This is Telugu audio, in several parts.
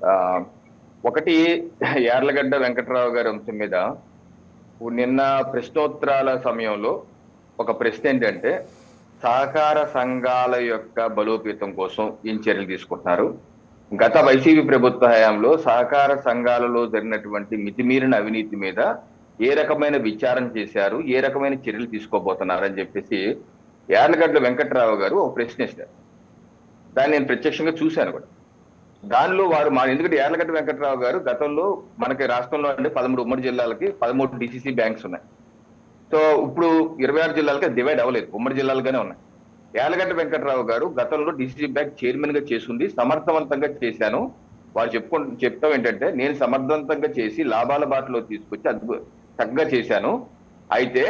ఆ, ఒకటి యార్లగడ్డ వెంకట్రావు గారి అంశం మీద నిన్న ప్రశ్నోత్తరాల సమయంలో ఒక ప్రశ్న ఏంటంటే సహకార సంఘాల యొక్క బలోపేతం కోసం ఏం చర్యలు తీసుకుంటున్నారు? గత వైసీపీ ప్రభుత్వ హయాంలో సహకార సంఘాలలో జరిగినటువంటి మితిమీరిన అవినీతి మీద ఏ రకమైన విచారణ చేశారు, ఏ రకమైన చర్యలు తీసుకోబోతున్నారు అని చెప్పేసి యార్లగడ్డ వెంకట్రావు గారు ఒక ప్రశ్న ఇస్తారు. దాన్ని నేను ప్రత్యక్షంగా చూశాను కూడా. దానిలో వారు ఎందుకంటే యార్లగడ్డ వెంకట్రావు గారు గతంలో మనకి రాష్ట్రంలో అంటే 13 ఉమ్మడి జిల్లాలకి 13 డిసిసి బ్యాంక్స్ ఉన్నాయి. సో ఇప్పుడు 26 జిల్లాలకి డివైడ్ అవ్వలేదు, ఉమ్మడి జిల్లాలుగానే ఉన్నాయి. యార్లగడ్డ వెంకట్రావు గారు గతంలో డిసిసి బ్యాంక్ చైర్మన్ గా చేసింది సమర్థవంతంగా చేశాను. వారు చెప్తాం ఏంటంటే నేను సమర్థవంతంగా చేసి లాభాల బాటలో తీసుకొచ్చి చక్కగా చేశాను. అయితే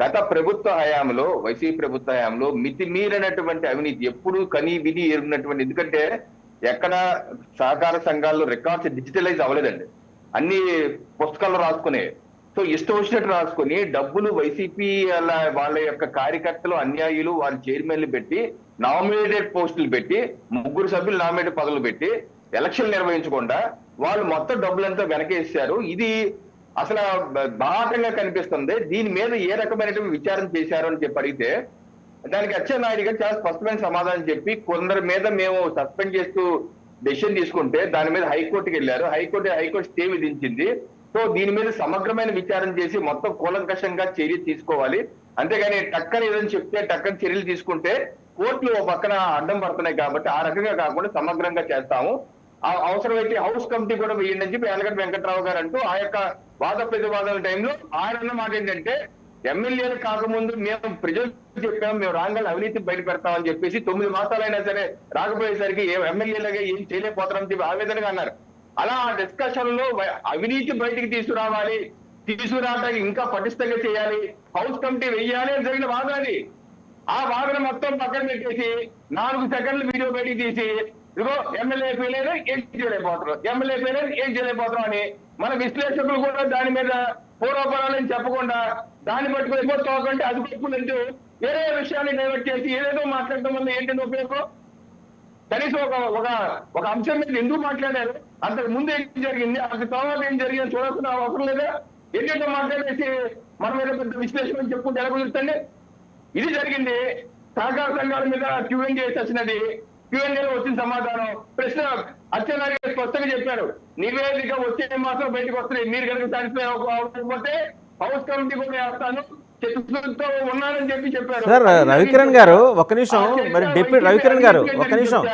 గత ప్రభుత్వ హయాంలో వైసీపీ ప్రభుత్వ హయాంలో మితిమీరినటువంటి అవినీతి ఎప్పుడు కని విని ఎరిగినటువంటి, ఎందుకంటే ఎక్కడ సహకార సంఘాల్లో రికార్డ్స్ డిజిటలైజ్ అవ్వలేదండి, అన్ని పుస్తకాల్లో రాసుకునే. సో ఇష్టం వచ్చినట్టు రాసుకొని డబ్బులు వైసీపీ వాళ్ళ యొక్క కార్యకర్తలు అన్యాయులు వాళ్ళ చైర్మన్లు పెట్టి నామినేటెడ్ పోస్టులు పెట్టి 3 సభ్యులు నామినేటెడ్ పదవులు పెట్టి ఎలక్షన్ నిర్వహించకుండా వాళ్ళు మొత్తం డబ్బులంతా వెనకేసారు. ఇది అసలు బాహటంగా కనిపిస్తుంది. దీని మీద ఏ రకమైనటువంటి విచారణ చేశారు అని చెప్పి అడిగితే దానికి అచ్చెన్నాయుడు గారు చాలా స్పష్టమైన సమాధానం చెప్పి కొందరి మీద మేము సస్పెండ్ చేస్తూ డెసిషన్ తీసుకుంటే దాని మీద హైకోర్టుకి వెళ్ళారు. హైకోర్టు స్టే విధించింది. సో దీని మీద సమగ్రమైన విచారణ చేసి మొత్తం కూలంకషంగా చర్య తీసుకోవాలి. అంతేగాని టక్కని ఏదని చెప్తే టక్కని చర్యలు తీసుకుంటే కోర్టులు ఒక పక్కన అడ్డం పడుతున్నాయి కాబట్టి ఆ రకంగా కాకుండా సమగ్రంగా చేస్తాము. అవసరమైతే హౌస్ కమిటీ కూడా వేయండి అని చెప్పి యార్లగడ్డ వెంకట్రావు గారు అంటూ ఆ యొక్క వాద ప్రతివాదాల టైంలో ఆయన అన్న మాట ఏంటంటే ఎమ్మెల్యేలు కాకముందు మేము ప్రజలు చెప్పాము, మేము రాగానే అవినీతి బయట పెడతామని చెప్పేసి 9 మాసాలైనా సరే రాకపోయేసరికి ఎమ్మెల్యేలుగా ఏం చేయలేకపోతారని చెప్పి ఆవేదనగా అన్నారు. అలా ఆ డిస్కషన్ లో అవినీతి బయటికి తీసుకురావడానికి ఇంకా పటిష్టంగా చేయాలి, హౌస్ కమిటీ వెయ్యాలి అని జరిగిన వాదన అది. ఆ వాదన మొత్తం పక్కన పెట్టేసి 4 సెకండ్లు వీడియో బయటికి తీసి ఇదిగో ఎమ్మెల్యే పేలేదు ఏం చేయలేకపోతున్నాం అని మన విశ్లేషకులు కూడా దాని మీద పూర్వపరాలని చెప్పకుండా దాన్ని పట్టుకుని తోకంటే అది పట్టుకుని వేరే విషయాన్ని డైవర్ట్ చేసి ఏదేదో మాట్లాడటం వల్ల ఏంటంటే ఉపయోగం? కనీసం ఒక అంశం మీద ఎందుకు మాట్లాడారు, అంతకు ముందు ఏం జరిగింది, అంతకు తర్వాత ఏం జరిగింది చూడాల్సిన అవసరం లేదా? ఏంటంటే మాట్లాడేసి మన మీద పెద్ద విశ్లేషణ చెప్పుకుంటే ఎలా కుదురుతండి? ఇది జరిగింది. సహకార సంఘాల మీద క్యూఎన్ చేసి వచ్చినది, క్యూఎన్ఏలో వచ్చిన సమాధానం ప్రశ్న అచ్చెన్నాయుడు స్పష్టంగా చెప్పారు. నివేదిక వచ్చే మాత్రం బయటకు వస్తున్నాయి, మీరు కనుక సాటిస్ఫై అవ్వకపోతే హౌస్ కమిటీ కూడా వేస్తాను, చతుర్థంతో ఉన్నానని చెప్పారు. సార్ రవికిరణ్ గారు ఒక నిమిషం, మరి డిప్యూటీ రవికిరణ్ గారు ఒక నిమిషం,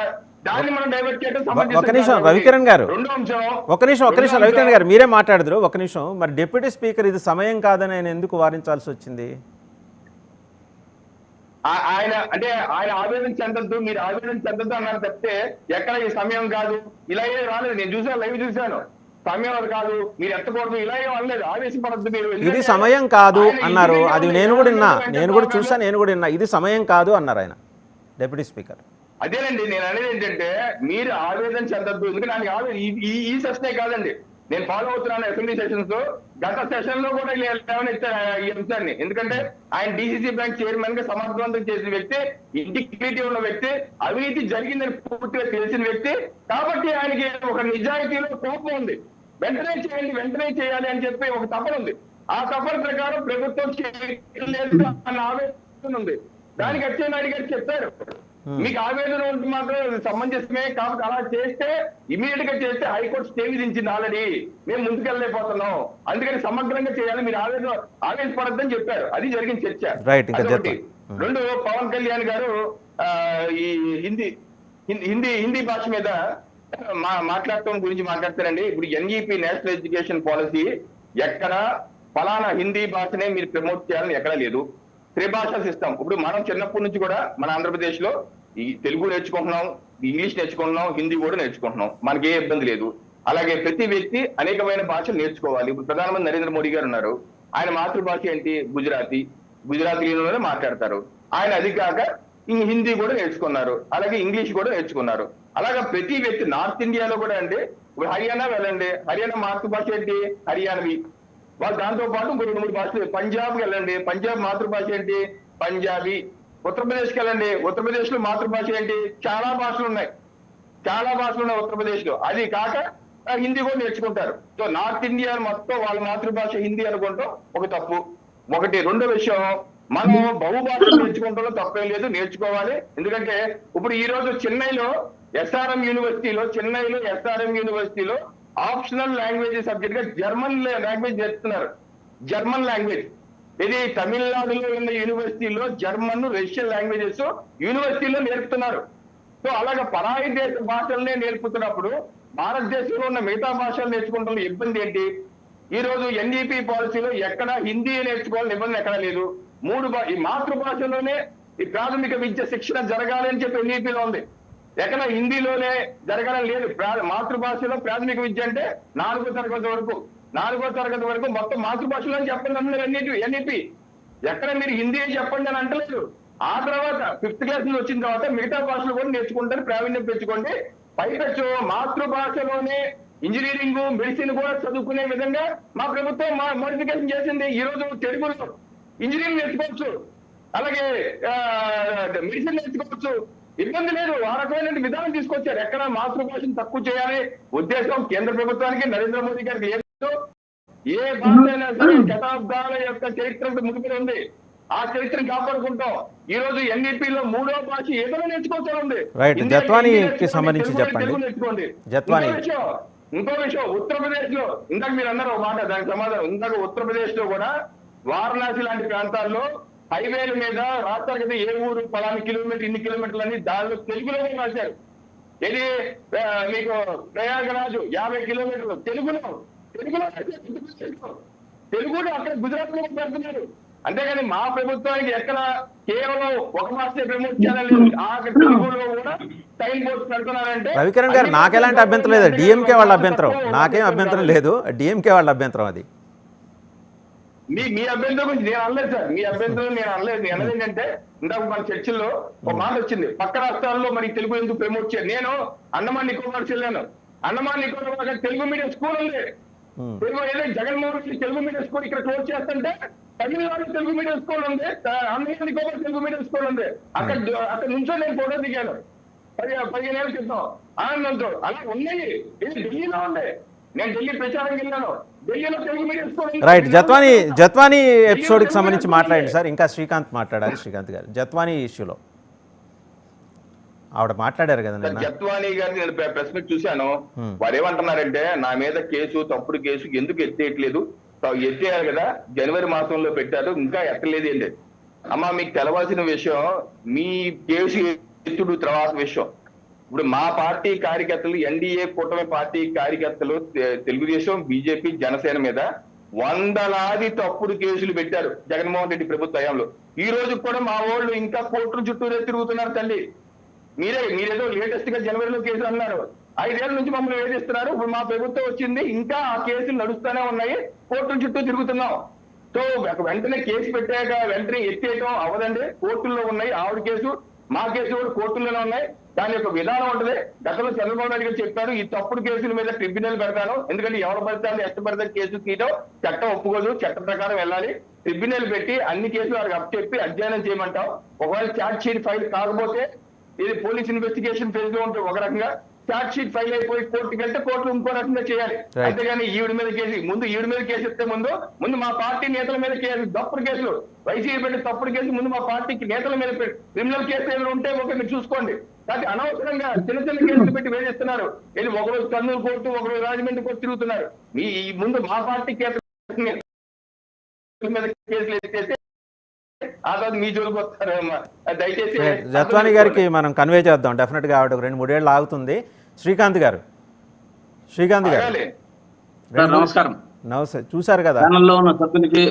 దాన్ని మనం డైవర్ట్ చేయడం ఒక నిమిషం రవికిరణ్ గారు రెండో అంశం ఒక నిమిషం రవికిరణ్ గారు మీరే మాట్లాడుదురు ఒక నిమిషం. మరి డిప్యూటీ స్పీకర్ ఇది సమయం కాదని ఆయన ఎందుకు వారించాల్సి వచ్చింది? ఆయన ఆవేదన చెందద్దు, మీరు ఆవేదన చెందద్దు అన్నారు తప్పితే ఎక్కడ ఈ సమయం కాదు ఇలా ఏం రాలేదు. నేను చూసాను, లైవ్ చూశాను. సమయం అది కాదు, మీరు ఎత్తకూడదు ఇలా ఏం అనలేదు. ఆవేశపడద్దు మీరు, ఇది సమయం కాదు అన్నారు. అది నేను కూడా విన్నా ఇది సమయం కాదు అన్నారు ఆయన డిప్యూటీ స్పీకర్. అదేనండి నేను అనేది ఏంటంటే మీరు ఆవేదన చెందద్దు. ఎందుకంటే నాకు ఈ సెషనే కాదండి, నేను ఫాలో అవుతున్నాను అసెంబ్లీ సెషన్స్. గత సెషన్ లో కూడా లేవనెత్తారు ఈ అంశాన్ని. ఎందుకంటే ఆయన డిసిసి బ్యాంక్ చైర్మన్ గా సమర్థవంతం చేసిన వ్యక్తి, ఇంటిగ్రిటీ ఉన్న వ్యక్తి, అవినీతి జరిగిందని పూర్తిగా తెలిసిన వ్యక్తి. కాబట్టి ఆయనకి ఒక నిజాయితీలో కోపం ఉంది. వెంటనే చేయాలి అని చెప్పి ఒక తపన ఉంది. ఆ తపన ప్రకారం ప్రభుత్వం చేయలేదు అన్న ఆవేదన ఉంది. దానికి అచ్చెన్నాయుడు గారు చెప్పారు, మీకు ఆవేదన ఉంటే మాత్రం సమంజసమే, కాబట్టి అలా చేస్తే ఇమీడియట్ గా చేస్తే హైకోర్టు స్టే విధించింది ఆల్రెడీ, మేము ముందుకెళ్ళలేకపోతున్నాం, అందుకని సమగ్రంగా చేయాలి, మీరు ఆవేశపడద్దని చెప్పారు. అది జరిగిన చర్చ. రెండు, పవన్ కళ్యాణ్ గారు ఈ హిందీ భాష మీద మాట్లాడటం గురించి మాట్లాడతారండి. ఇప్పుడు ఎన్ఈపి నేషనల్ ఎడ్యుకేషన్ పాలసీ ఎక్కడ ఫలానా హిందీ భాషనే మీరు ప్రమోట్ చేయాలని ఎక్కడా లేదు. త్రిభాషా సిస్టమ్. ఇప్పుడు మనం చిన్నప్పటి నుంచి కూడా మన ఆంధ్రప్రదేశ్ లో ఈ తెలుగు నేర్చుకుంటున్నాం, ఇంగ్లీష్ నేర్చుకుంటున్నాం, హిందీ కూడా నేర్చుకుంటున్నాం, మనకి ఏ ఇబ్బంది లేదు. అలాగే ప్రతి వ్యక్తి అనేకమైన భాషలు నేర్చుకోవాలి. ఇప్పుడు ప్రధానమంత్రి నరేంద్ర మోడీ గారు ఉన్నారు, ఆయన మాతృభాష ఏంటి? గుజరాతీలోనే మాట్లాడతారు. ఆయన అది కాక హిందీ కూడా నేర్చుకున్నారు, అలాగే ఇంగ్లీష్ కూడా నేర్చుకున్నారు. అలాగే ప్రతి వ్యక్తి నార్త్ ఇండియాలో కూడా అంటే ఇప్పుడు హర్యానా వెళ్ళండి, హర్యానా మాతృభాష ఏంటి? హర్యానవి. వాళ్ళు దాంతో పాటు 2-3 భాషలు. పంజాబ్కి వెళ్ళండి, పంజాబ్ మాతృభాష ఏంటి? పంజాబీ. ఉత్తరప్రదేశ్కి వెళ్ళండి, ఉత్తరప్రదేశ్ లో మాతృభాష ఏంటి? చాలా భాషలు ఉన్నాయి. చాలా భాషలు ఉన్నాయి ఉత్తరప్రదేశ్ లో. అది కాక హిందీ కూడా నేర్చుకుంటారు. సో నార్త్ ఇండియా మొత్తం వాళ్ళ మాతృభాష హిందీ అనుకుంటాం ఒక తప్పు. ఒకటి. రెండో విషయం, మనం బహుభాషలు నేర్చుకుంటాం తప్పేం లేదు, నేర్చుకోవాలి. ఎందుకంటే ఇప్పుడు ఈ రోజు చెన్నైలో ఎస్ఆర్ఎం యూనివర్సిటీలో ఆప్షనల్ లాంగ్వేజ్ సబ్జెక్ట్ గా జర్మన్ లాంగ్వేజ్ నేర్పుతున్నారు. German language. ఇది తమిళనాడులో ఉన్న యూనివర్సిటీలో జర్మన్, రష్యన్ లాంగ్వేజెస్ యూనివర్సిటీలో నేర్పుతున్నారు. సో అలాగే పరాయి దేశ భాషలనే నేర్పుతున్నప్పుడు భారతదేశంలో ఉన్న మిగతా భాషలు నేర్చుకుంటున్న ఇబ్బంది ఏంటి? ఈ రోజు ఎన్ఈపీ పాలసీలో ఎక్కడ హిందీ నేర్చుకోవాలని నిబంధన ఎక్కడా లేదు. ఈ మాతృభాషలోనే ఈ ప్రాథమిక విద్య శిక్షణ జరగాలి అని చెప్పి ఎన్ఈపీలో ఉంది. ఎక్కడ హిందీలోనే జరగాలని లేదు. మాతృభాషలో ప్రాథమిక విద్య అంటే 4వ తరగతి వరకు మొత్తం మాతృభాషలో చెప్పండి అన్నారు ఎన్ఈపీ. ఎక్కడ మీరు హిందీ చెప్పండి అని అంటలేదు. ఆ తర్వాత 5th క్లాస్ నుంచి వచ్చిన తర్వాత మిగతా భాషలు కూడా నేర్చుకుంటారు, ప్రావీణ్యం పెంచుకోండి. పైపెచ్చు మాతృభాషలోనే ఇంజనీరింగ్, మెడిసిన్ కూడా చదువుకునే విధంగా మా ప్రభుత్వం మోడిఫికేషన్ చేసింది. ఈ రోజు తెలుగులో ఇంజనీరింగ్ నేర్చుకోవచ్చు, అలాగే మెడిసిన్ నేర్చుకోవచ్చు, ఇబ్బంది లేదు. ఆ రకమైన విధానం తీసుకొచ్చారు. ఎక్కడ మాతృభాషను తక్కువ చేయాలి ఉద్దేశం కేంద్ర ప్రభుత్వానికి, నరేంద్ర మోదీ గారికి లేదు. ఏ భాష అయినా సరే శతాబ్దాల యొక్క చరిత్రకు ముగిపోయి ఉంది. ఆ చరిత్రను కాపాడుకుంటాం. ఈ రోజు ఎన్ఈపీలో 3వ భాష ఏదైనా నేర్చుకోవచ్చు. రైట్. జత్వానీకి సంబంధించి చెప్పండి. జత్వానీ. ఇంకో విషయం, ఉత్తరప్రదేశ్ లో ఇందాక మీరు అన్నారు ఒక మాట, దానికి సమాధానం. ఇందాక ఉత్తరప్రదేశ్ లో కూడా వారణాసి లాంటి ప్రాంతాల్లో హైవేల మీద రాస్తారు కదా, ఏ ఊరు పలాని కిలోమీటర్ ఇన్ని కిలోమీటర్లు అని దానిలో తెలుగులో రాశారు. ఇది మీకు ప్రయాగరాజు 50 కిలోమీటర్లు తెలుగులో అక్కడ గుజరాత్ లో పెడుతున్నారు. అంతేగాని మా ప్రభుత్వానికి ఎక్కడ కేవలం ఒక మాసే ప్రమోట్ చేయాలి. ఆ తెలుగులో కూడా టైం బోర్డ్స్ పెడుతున్నారంటే. రవికిరణ్ గారు, నాకు ఎలాంటి అభ్యంతరం లేదు. డిఎంకే వాళ్ళ అభ్యంతరం, నాకేం అభ్యంతరం లేదు. డిఎంకే వాళ్ళ అభ్యంతరం అది. మీ అభ్యంతరం గురించి నేను అనలేదు సార్. మీ అభ్యంతరం నేను అనలేదు. నేను అన్నది ఏంటంటే, ఇందాక మన చర్చల్లో ఒక మాట వచ్చింది, పక్క రాష్ట్రాల్లో మరి తెలుగు ఎందుకు ప్రమోట్ చేయాలి. నేను అండమాన్ నికోబార్ వెళ్ళాను. అండమాన్ నికోబార్ తెలుగు మీడియం స్కూల్ ఉంది. తెలుగు ఏదైతే జగన్మోహన్ రెడ్డి తెలుగు మీడియం స్కూల్ ఇక్కడ క్లోజ్ చేస్తుంటే తమిళనాడు తెలుగు మీడియం స్కూల్ ఉంది, అండమాన్ నికోబార్ తెలుగు మీడియం స్కూల్ ఉంది. అక్కడ నుంచో నేను ఫోటో దిగాను 15 ఏళ్ళ క్రితం ఆనందంతో. అలా ఉన్నాయి. ఇది ఢిల్లీలో ఉంది. నేను ఢిల్లీ ప్రచారం వెళ్ళాను. ఢిల్లీలో Telugu medium school. Right. Jethwani episode కి సంబంధించి మాట్లాడండి సార్. ఇంకా శ్రీకాంత్ మాట్లాడాలి. శ్రీకాంత్ గారు, జత్వానీ ఇష్యూలో ఆవిడ మాట్లాడారు కదా. జత్వానీ గారిని నేను ప్రెస్ మీట్ చూశాను. వారు ఏమంటున్నారంటే, నా మీద కేసు, తప్పుడు కేసు ఎందుకు ఎత్తేయట్లేదు, ఎత్తేయాలి కదా, జనవరి మాసంలో పెట్టారు, ఇంకా ఎత్తలేదు ఏంటి. అమ్మా, మీకు తెలవాల్సిన విషయం మీ కేసు ఎత్తుడు తర్వాత విషయం. ఇప్పుడు మా పార్టీ కార్యకర్తలు, ఎన్డీఏ కూటమి పార్టీ కార్యకర్తలు, తెలుగుదేశం, బీజేపీ, జనసేన మీద వందలాది తప్పుడు కేసులు పెట్టారు జగన్మోహన్ రెడ్డి ప్రభుత్వ హయాంలో. ఈ రోజు కూడా మా వాళ్ళు ఇంకా కోర్టుల చుట్టూరే తిరుగుతున్నారు తల్లి. మీరేదో లేటెస్ట్ గా జనవరిలో కేసులు అన్నారు. 5 ఏళ్ల నుంచి మమ్మల్ని వేధిస్తున్నారు. ఇప్పుడు మా ప్రభుత్వం వచ్చింది, ఇంకా ఆ కేసులు నడుస్తూనే ఉన్నాయి, కోర్టుల చుట్టూ తిరుగుతున్నాం. సో వెంటనే కేసు పెట్టాక వెంటనే ఎత్తేయటం అవ్వదండి. కోర్టుల్లో ఉన్నాయి. ఆవిడ కేసు, మా కేసు కూడా కోర్టుల్లోనే ఉన్నాయి. దాని యొక్క విధానం ఉంటుంది. గతంలో చంద్రబాబు నాయుడు గారు చెప్పారు, ఈ తప్పుడు కేసుల మీద ట్రిబ్యునల్ పెడతాను. ఎందుకంటే ఎవరు పడతాను ఎట్ట పడితే కేసు తీయడం చట్టం ఒప్పుకోదు, చట్ట ప్రకారం వెళ్ళాలి. ట్రిబ్యునల్ పెట్టి అన్ని కేసులు వారికి అప్పచెప్పి అధ్యయనం చేయమంటాం. ఒకవేళ ఛార్జ్ షీట్ ఫైల్ కాకపోతే ఇది పోలీస్ ఇన్వెస్టిగేషన్ ఫేజ్ లో ఉంటుంది. ఒక రకంగా ఛార్జ్ షీట్ ఫైల్ అయిపోయి కోర్టుకి వెళ్తే కోర్టులు ఇంకో రకంగా చేయాలి. అంతేగాని ఈవిడ మీద కేసు ఇస్తే ముందు మా పార్టీ నేతల మీద కేసు, తప్పుడు కేసులు వైసీపీ పెట్టి తప్పుడు కేసు ముందు మా పార్టీకి నేతల మీద క్రిమినల్ కేసులు ఏమైనా ఉంటే ఒక మీరు చూసుకోండి. కాబట్టి అనవసరంగా చిన్న కేసులు పెట్టి వేధిస్తున్నారు. ఇది ఒకరోజు కర్నూలు కోర్టు, ఒకరోజు రాజమండ్రి కోర్టు తిరుగుతున్నారు. ఈ ముందు మా పార్టీ మీద కేసులు ఎత్తేస్తే మీ జోలికి వస్తారమ్మా. దయచేసి జత్వానీ గారికి మనం కన్వే చేద్దాం. డెఫినెట్ గా ఆవిడ 2-3 ఏళ్ళు ఆగుతుంది. శ్రీకాంత్ గారు, నమస్కారం. చూసారు కదా ప్యానెల్లో ఉన్న సభ్యునికి